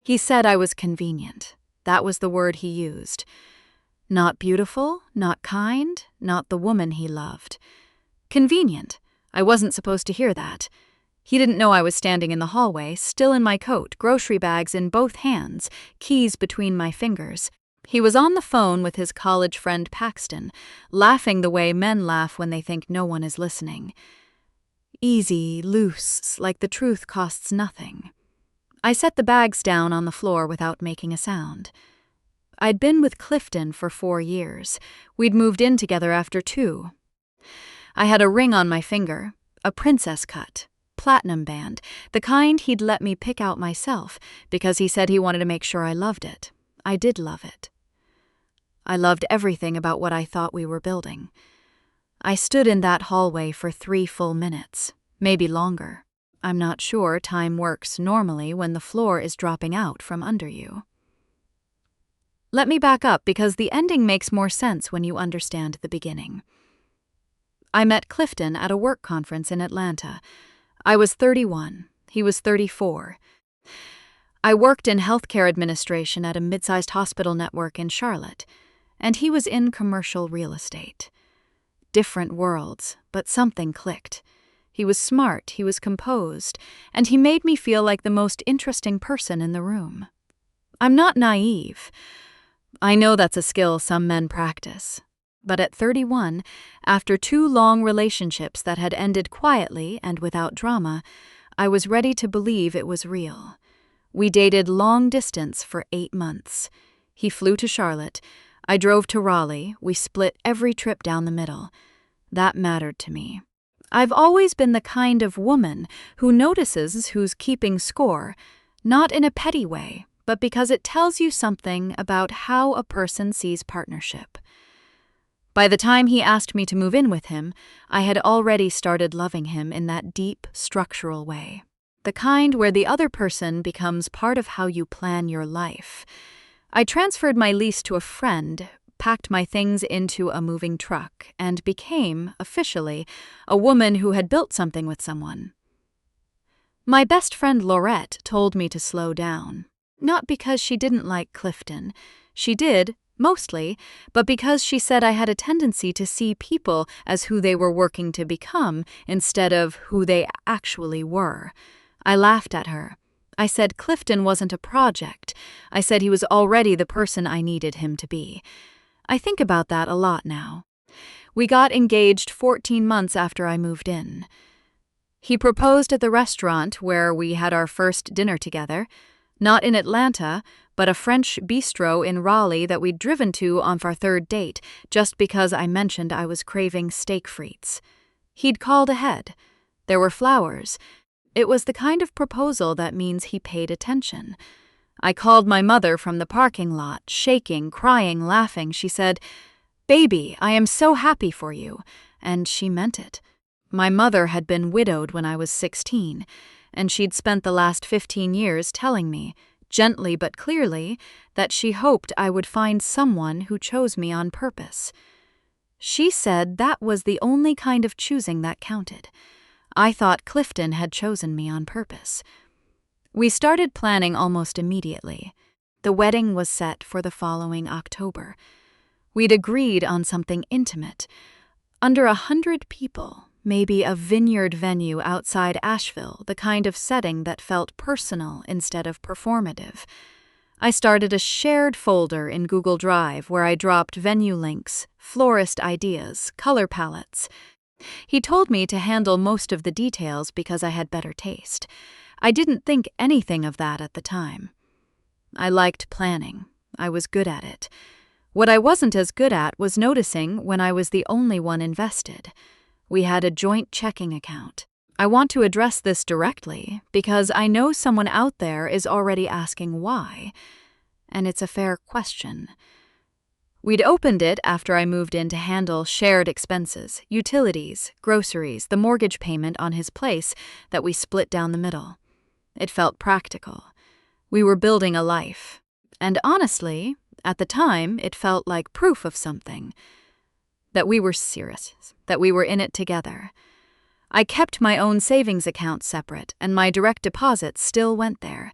He said I was convenient. That was the word he used. Not beautiful, not kind, not the woman he loved. Convenient. I wasn't supposed to hear that. He didn't know I was standing in the hallway, still in my coat, grocery bags in both hands, keys between my fingers. He was on the phone with his college friend Paxton, laughing the way men laugh when they think no one is listening. Easy, loose, like the truth costs nothing. I set the bags down on the floor without making a sound. I'd been with Clifton for 4 years. We'd moved in together after 2. I had a ring on my finger, a princess cut, platinum band, the kind he'd let me pick out myself because he said he wanted to make sure I loved it. I did love it. I loved everything about what I thought we were building. I stood in that hallway for 3 full minutes, maybe longer. I'm not sure time works normally when the floor is dropping out from under you. Let me back up because the ending makes more sense when you understand the beginning. I met Clifton at a work conference in Atlanta. I was 31. He was 34. I worked in healthcare administration at a mid-sized hospital network in Charlotte, and he was in commercial real estate. Different worlds, but something clicked. He was smart, he was composed, and he made me feel like the most interesting person in the room. I'm not naive. I know that's a skill some men practice. But at 31, after 2 long relationships that had ended quietly and without drama, I was ready to believe it was real. We dated long distance for 8 months. He flew to Charlotte. I drove to Raleigh. We split every trip down the middle. That mattered to me. I've always been the kind of woman who notices who's keeping score, not in a petty way, but because it tells you something about how a person sees partnership. By the time he asked me to move in with him, I had already started loving him in that deep, structural way. The kind where the other person becomes part of how you plan your life. I transferred my lease to a friend, packed my things into a moving truck, and became, officially, a woman who had built something with someone. My best friend Laurette told me to slow down. Not because she didn't like Clifton. She did, mostly, but because she said I had a tendency to see people as who they were working to become instead of who they actually were. I laughed at her. I said Clifton wasn't a project. I said he was already the person I needed him to be. I think about that a lot now. We got engaged 14 months after I moved in. He proposed at the restaurant where we had our first dinner together. Not in Atlanta, but a French bistro in Raleigh that we'd driven to on our 3rd date, just because I mentioned I was craving steak frites. He'd called ahead. There were flowers. It was the kind of proposal that means he paid attention. I called my mother from the parking lot, shaking, crying, laughing. She said, "Baby, I am so happy for you." And she meant it. My mother had been widowed when I was 16, and she'd spent the last 15 years telling me, gently but clearly, that she hoped I would find someone who chose me on purpose. She said that was the only kind of choosing that counted. I thought Clifton had chosen me on purpose. We started planning almost immediately. The wedding was set for the following October. We'd agreed on something intimate. Under 100 people, maybe a vineyard venue outside Asheville, the kind of setting that felt personal instead of performative. I started a shared folder in Google Drive where I dropped venue links, florist ideas, color palettes. He told me to handle most of the details because I had better taste. I didn't think anything of that at the time. I liked planning. I was good at it. What I wasn't as good at was noticing when I was the only one invested. We had a joint checking account. I want to address this directly because I know someone out there is already asking why, and it's a fair question. We'd opened it after I moved in to handle shared expenses, utilities, groceries, the mortgage payment on his place that we split down the middle. It felt practical. We were building a life. And honestly, at the time, it felt like proof of something. That we were serious, that we were in it together. I kept my own savings account separate, and my direct deposits still went there.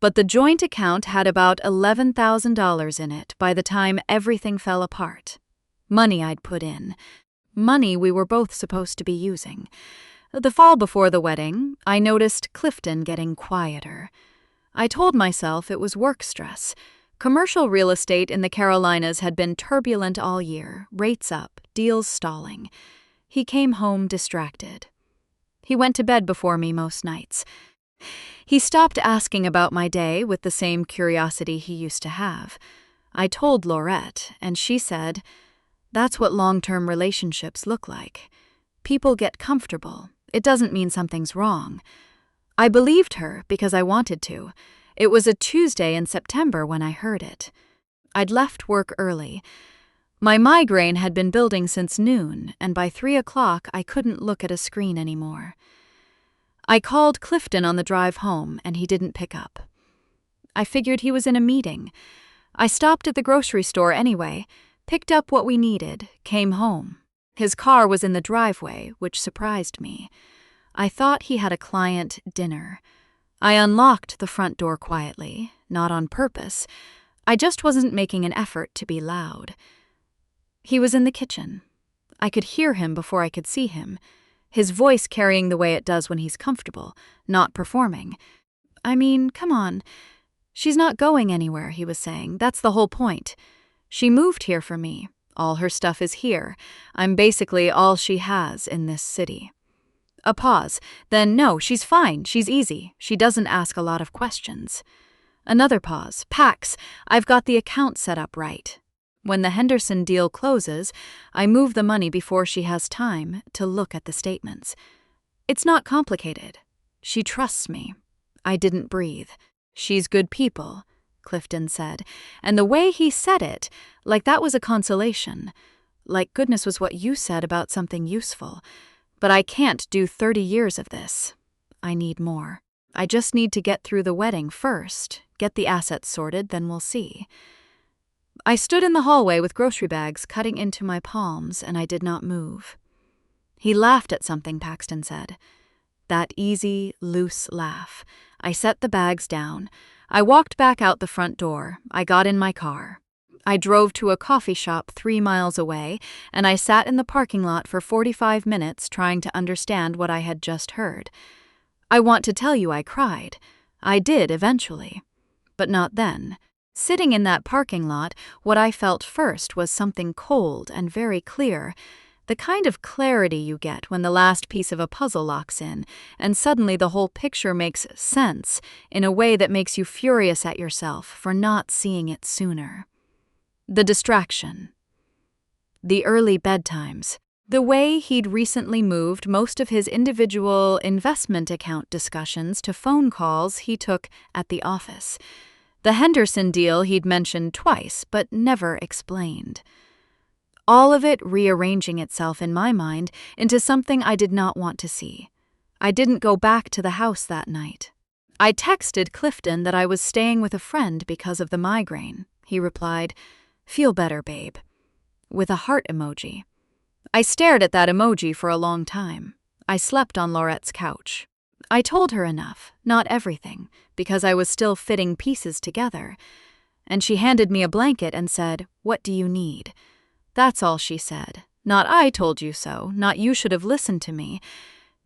But the joint account had about $11,000 in it by the time everything fell apart. Money I'd put in. Money we were both supposed to be using. The fall before the wedding, I noticed Clifton getting quieter. I told myself it was work stress. Commercial real estate in the Carolinas had been turbulent all year, rates up, deals stalling. He came home distracted. He went to bed before me most nights. He stopped asking about my day with the same curiosity he used to have. I told Laurette, and she said, "That's what long-term relationships look like. People get comfortable. It doesn't mean something's wrong." I believed her because I wanted to. It was a Tuesday in September when I heard it. I'd left work early. My migraine had been building since noon, and by 3 o'clock I couldn't look at a screen anymore. I called Clifton on the drive home, and he didn't pick up. I figured he was in a meeting. I stopped at the grocery store anyway, picked up what we needed, came home. His car was in the driveway, which surprised me. I thought he had a client dinner. I unlocked the front door quietly, not on purpose. I just wasn't making an effort to be loud. He was in the kitchen. I could hear him before I could see him, his voice carrying the way it does when he's comfortable, not performing. "I mean, come on. She's not going anywhere," he was saying. "That's the whole point. She moved here for me. All her stuff is here. I'm basically all she has in this city." A pause. Then, "No, she's fine. She's easy. She doesn't ask a lot of questions." Another pause. "Pax, I've got the account set up right. When the Henderson deal closes, I move the money before she has time to look at the statements. It's not complicated. She trusts me." I didn't breathe. "She's good people," Clifton said, and the way he said it, like that was a consolation. Like goodness was what you said about something useful. But I can't do 30 years of this. I need more. I just need to get through the wedding first, get the assets sorted, then we'll see. I stood in the hallway with grocery bags cutting into my palms, and I did not move. He laughed at something Paxton said. That easy, loose laugh. I set the bags down. I walked back out the front door. I got in my car. I drove to a coffee shop 3 miles away, and I sat in the parking lot for 45 minutes trying to understand what I had just heard. I want to tell you I cried. I did eventually. But not then. Sitting in that parking lot, what I felt first was something cold and very clear, the kind of clarity you get when the last piece of a puzzle locks in, and suddenly the whole picture makes sense in a way that makes you furious at yourself for not seeing it sooner. The distraction. The early bedtimes. The way he'd recently moved most of his individual investment account discussions to phone calls he took at the office. The Henderson deal he'd mentioned twice, but never explained. All of it rearranging itself in my mind into something I did not want to see. I didn't go back to the house that night. I texted Clifton that I was staying with a friend because of the migraine. He replied, "Feel better, babe," with a heart emoji. I stared at that emoji for a long time. I slept on Laurette's couch. I told her enough, not everything, because I was still fitting pieces together. And she handed me a blanket and said, "What do you need?" That's all she said. Not "I told you so," not "you should have listened to me."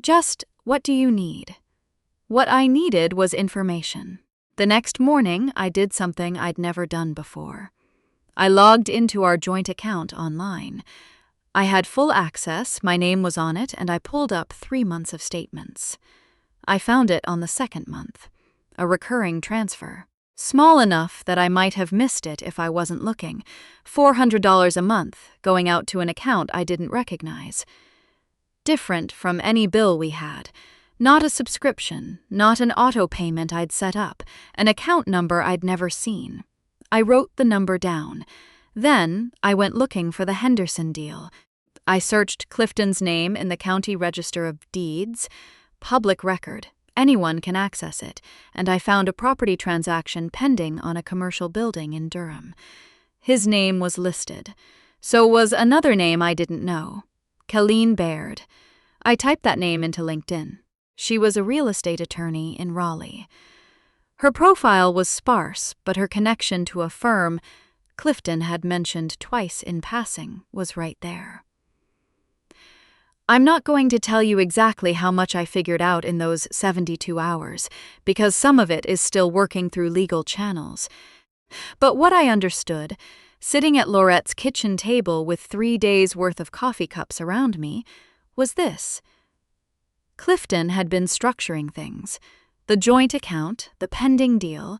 Just, "What do you need?" What I needed was information. The next morning, I did something I'd never done before. I logged into our joint account online. I had full access, my name was on it, and I pulled up 3 months of statements. I found it on the 2nd month, a recurring transfer. Small enough that I might have missed it if I wasn't looking. $400 a month, going out to an account I didn't recognize. Different from any bill we had. Not a subscription, not an auto payment I'd set up, an account number I'd never seen. I wrote the number down. Then I went looking for the Henderson deal. I searched Clifton's name in the County Register of Deeds. Public record. Anyone can access it, and I found a property transaction pending on a commercial building in Durham. His name was listed. So was another name I didn't know. Colleen Baird. I typed that name into LinkedIn. She was a real estate attorney in Raleigh. Her profile was sparse, but her connection to a firm Clifton had mentioned twice in passing was right there. I'm not going to tell you exactly how much I figured out in those 72 hours, because some of it is still working through legal channels. But what I understood, sitting at Laurette's kitchen table with 3 days' worth of coffee cups around me, was this. Clifton had been structuring things. The joint account, the pending deal,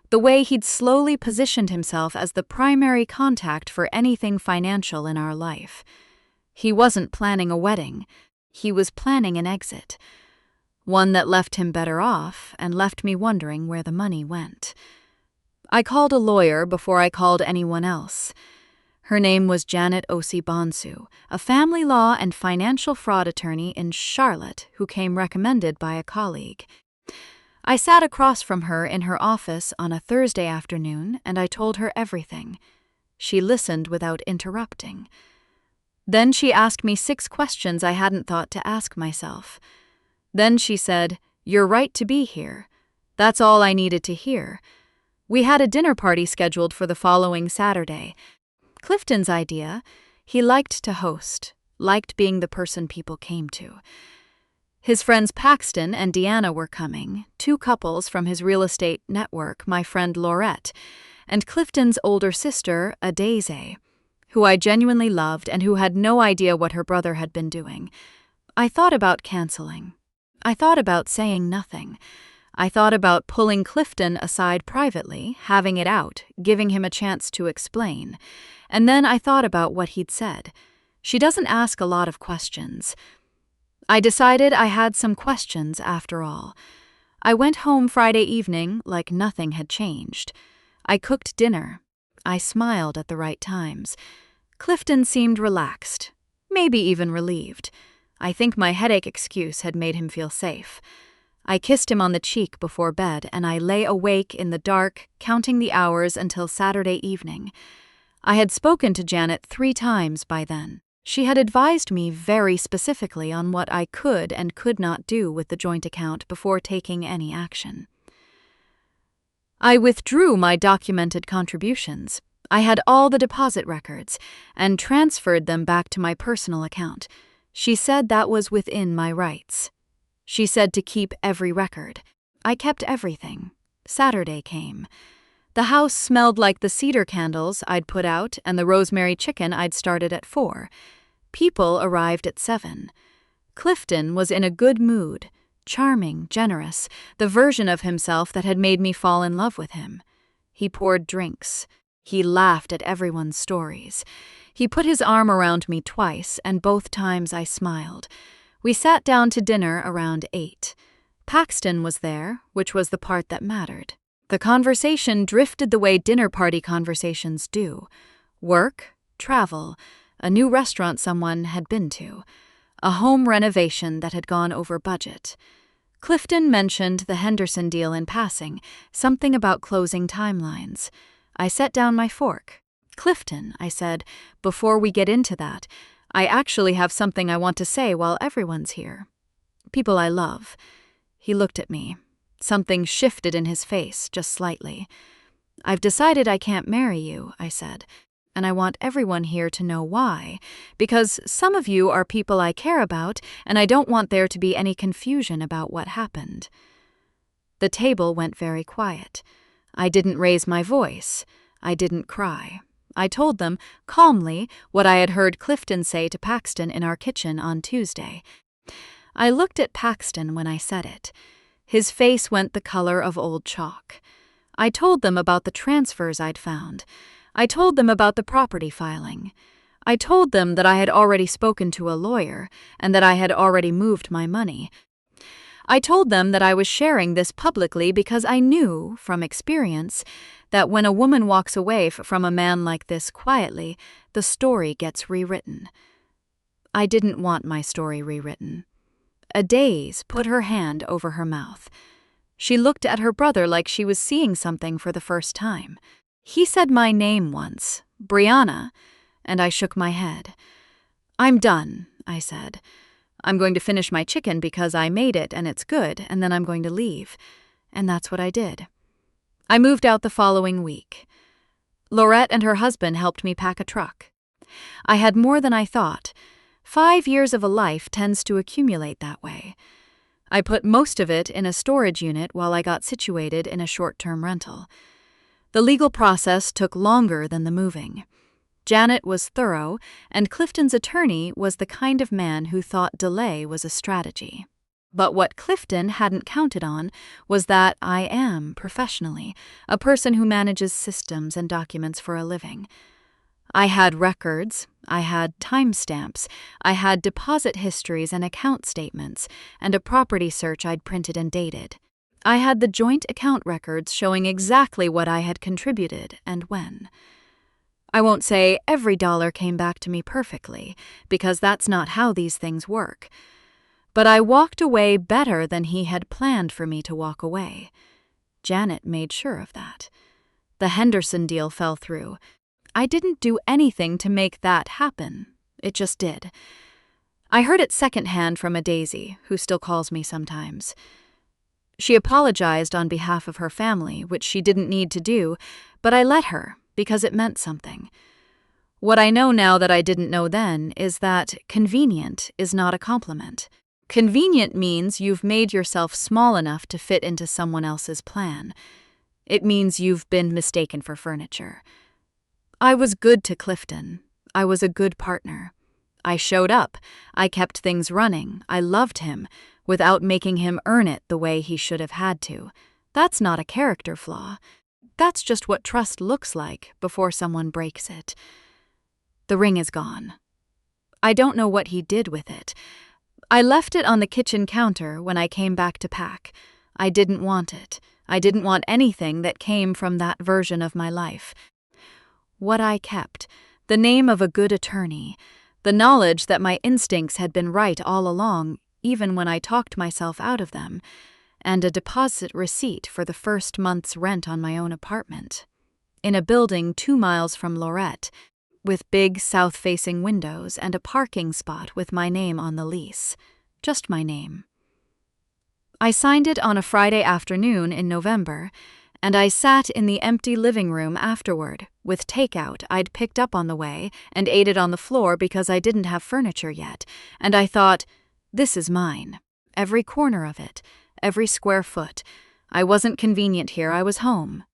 the way he'd slowly positioned himself as the primary contact for anything financial in our life. He wasn't planning a wedding. He was planning an exit. One that left him better off and left me wondering where the money went. I called a lawyer before I called anyone else. Her name was Janet Osi-Bonsu, a family law and financial fraud attorney in Charlotte who came recommended by a colleague. I sat across from her in her office on a Thursday afternoon and I told her everything. She listened without interrupting. Then she asked me 6 questions I hadn't thought to ask myself. Then she said, "You're right to be here." That's all I needed to hear. We had a dinner party scheduled for the following Saturday. Clifton's idea, he liked to host, liked being the person people came to. His friends Paxton and Deanna were coming, 2 couples from his real estate network, my friend Laurette, and Clifton's older sister, Adeze, who I genuinely loved and who had no idea what her brother had been doing. I thought about canceling. I thought about saying nothing. I thought about pulling Clifton aside privately, having it out, giving him a chance to explain. And then I thought about what he'd said. She doesn't ask a lot of questions. I decided I had some questions after all. I went home Friday evening like nothing had changed. I cooked dinner. I smiled at the right times. Clifton seemed relaxed, maybe even relieved. I think my headache excuse had made him feel safe. I kissed him on the cheek before bed, and I lay awake in the dark, counting the hours until Saturday evening. I had spoken to Janet 3 times by then. She had advised me very specifically on what I could and could not do with the joint account before taking any action. I withdrew my documented contributions. I had all the deposit records and transferred them back to my personal account. She said that was within my rights. She said to keep every record. I kept everything. Saturday came. The house smelled like the cedar candles I'd put out and the rosemary chicken I'd started at 4. People arrived at 7. Clifton was in a good mood, charming, generous, the version of himself that had made me fall in love with him. He poured drinks. He laughed at everyone's stories. He put his arm around me twice, and both times I smiled. We sat down to dinner around 8. Paxton was there, which was the part that mattered. The conversation drifted the way dinner party conversations do. Work, travel, a new restaurant someone had been to, a home renovation that had gone over budget. Clifton mentioned the Henderson deal in passing, something about closing timelines. I set down my fork. "Clifton," I said, "before we get into that, I actually have something I want to say while everyone's here. People I love." He looked at me. Something shifted in his face, just slightly. "I've decided I can't marry you," I said, "and I want everyone here to know why, because some of you are people I care about, and I don't want there to be any confusion about what happened." The table went very quiet. I didn't raise my voice. I didn't cry. I told them, calmly, what I had heard Clifton say to Paxton in our kitchen on Tuesday. I looked at Paxton when I said it. His face went the color of old chalk. I told them about the transfers I'd found. I told them about the property filing. I told them that I had already spoken to a lawyer and that I had already moved my money. I told them that I was sharing this publicly because I knew, from experience, that when a woman walks away from a man like this quietly, the story gets rewritten. I didn't want my story rewritten. Adeze put her hand over her mouth. She looked at her brother like she was seeing something for the first time. He said my name once, Brianna, and I shook my head. "I'm done," I said. "I'm going to finish my chicken because I made it and it's good, and then I'm going to leave." And that's what I did. I moved out the following week. Laurette and her husband helped me pack a truck. I had more than I thought. 5 years of a life tends to accumulate that way. I put most of it in a storage unit while I got situated in a short-term rental. The legal process took longer than the moving. Janet was thorough, and Clifton's attorney was the kind of man who thought delay was a strategy. But what Clifton hadn't counted on was that I am, professionally, a person who manages systems and documents for a living. I had records, I had timestamps, I had deposit histories and account statements, and a property search I'd printed and dated. I had the joint account records showing exactly what I had contributed and when. I won't say every dollar came back to me perfectly, because that's not how these things work. But I walked away better than he had planned for me to walk away. Janet made sure of that. The Henderson deal fell through. I didn't do anything to make that happen. It just did. I heard it secondhand from a Daisy, who still calls me sometimes. She apologized on behalf of her family, which she didn't need to do, but I let her, because it meant something. What I know now that I didn't know then is that convenient is not a compliment. Convenient means you've made yourself small enough to fit into someone else's plan. It means you've been mistaken for furniture. I was good to Clifton. I was a good partner. I showed up. I kept things running. I loved him, without making him earn it the way he should have had to. That's not a character flaw. That's just what trust looks like before someone breaks it. The ring is gone. I don't know what he did with it. I left it on the kitchen counter when I came back to pack. I didn't want it. I didn't want anything that came from that version of my life. What I kept, the name of a good attorney, the knowledge that my instincts had been right all along, even when I talked myself out of them, and a deposit receipt for the first month's rent on my own apartment, in a building 2 miles from Laurette, with big south-facing windows and a parking spot with my name on the lease. Just my name. I signed it on a Friday afternoon in November, and I sat in the empty living room afterward, with takeout I'd picked up on the way and ate it on the floor because I didn't have furniture yet, and I thought, this is mine. Every corner of it, every square foot. I wasn't convenient here, I was home.